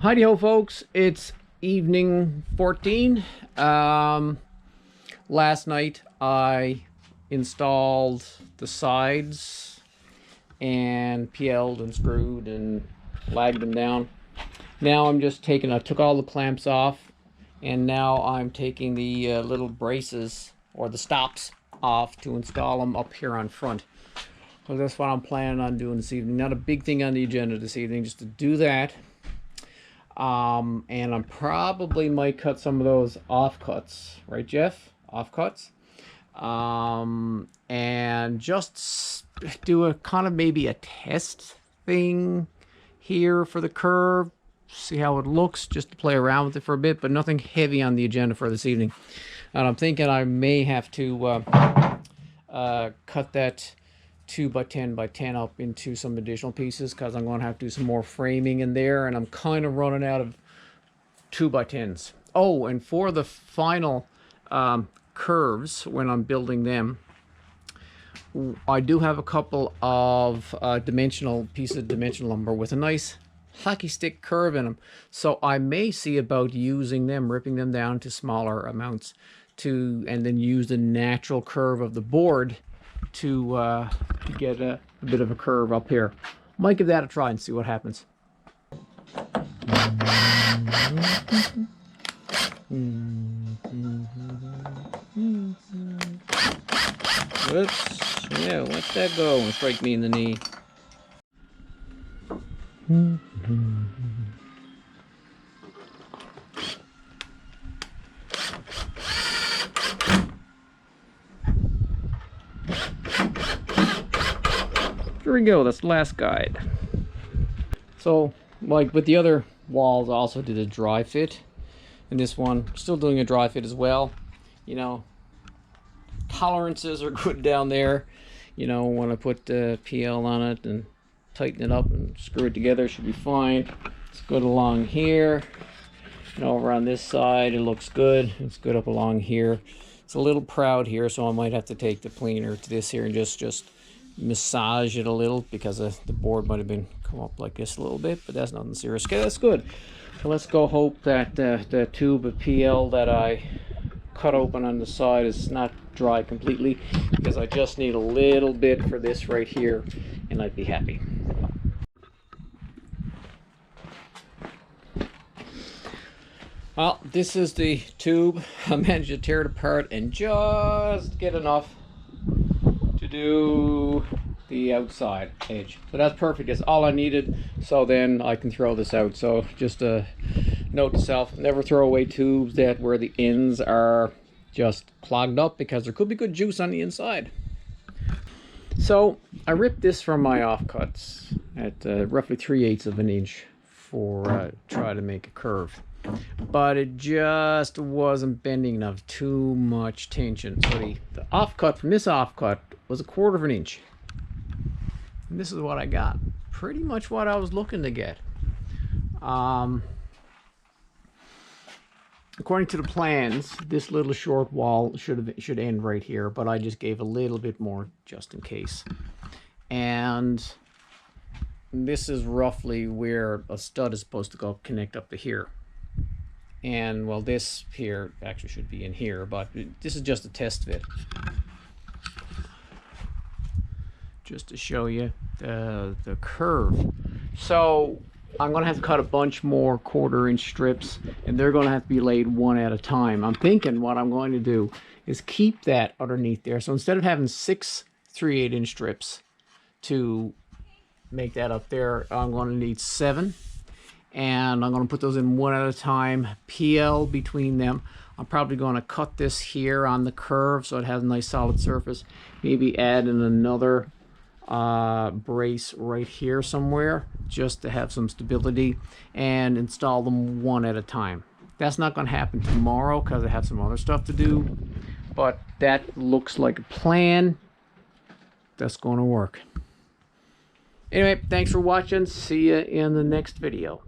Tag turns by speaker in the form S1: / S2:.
S1: Heidi ho, folks. It's evening 14. Last night I installed the sides and PL'd and screwed and lagged them down. Now I'm just taking, I took all the clamps off, and now I'm taking the little braces or the stops off to install them up here on front. So that's what I'm planning on doing this evening. Not a big thing on the agenda this evening, just to do that. And I probably might cut some of those offcuts, right, Jeff? Offcuts. And just do a kind of maybe a test thing here for the curve. See how it looks, just to play around with it for a bit, but nothing heavy on the agenda for this evening. And I'm thinking I may have to cut that 2x10x10 up into some additional pieces, because I'm going to have to do some more framing in there, and I'm kind of running out of 2x10s. Oh, and for the final curves, when I'm building them, I do have a couple of dimensional pieces of dimensional lumber with a nice hockey stick curve in them, so I may see about using them, ripping them down to smaller amounts, and then use the natural curve of the board to get a bit of a curve up here. Might give that a try and see what happens. Whoops. Yeah, let that go and strike me in the knee. There we go, that's the last guide. So, like with the other walls, I also did a dry fit. And this one, still doing a dry fit as well. You know, tolerances are good down there. You know, when I put the PL on it and tighten it up and screw it together, it should be fine. It's good along here. And over on this side, it looks good. It's good up along here. It's a little proud here, so I might have to take the planer to this here and just massage it a little, because the board might have been come up like this a little bit, but that's nothing serious. Okay, that's good. So let's go hope that the tube of PL that I cut open on the side is not dry completely, because I just need a little bit for this right here, and I'd be happy. Well, this is the tube. I managed to tear it apart and just get enough to do the outside edge. So that's perfect. That's all I needed. So then I can throw this out. So just a note to self, never throw away tubes that where the ends are just clogged up, because there could be good juice on the inside. So I ripped this from my offcuts at roughly 3/8 of an inch for try to make a curve. But it just wasn't bending enough, too much tension. So the offcut from this offcut was 1/4 of an inch. And this is what I got. Pretty much what I was looking to get. According to the plans, this little short wall should end right here, but I just gave a little bit more just in case. And this is roughly where a stud is supposed to go, connect up to here. And well, this here actually should be in here, but this is just a test fit, just to show you the curve. So I'm gonna have to cut a bunch more 1/4 inch strips, and they're gonna have to be laid one at a time. I'm thinking what I'm going to do is keep that underneath there. So instead of having 6 3/8 inch strips to make that up there, I'm going to need 7. And I'm going to put those in one at a time, PL between them. I'm probably going to cut this here on the curve so it has a nice solid surface. Maybe add in another brace right here somewhere, just to have some stability, and install them one at a time. That's not going to happen tomorrow because I have some other stuff to do, but that looks like a plan that's going to work. Anyway, thanks for watching. See you in the next video.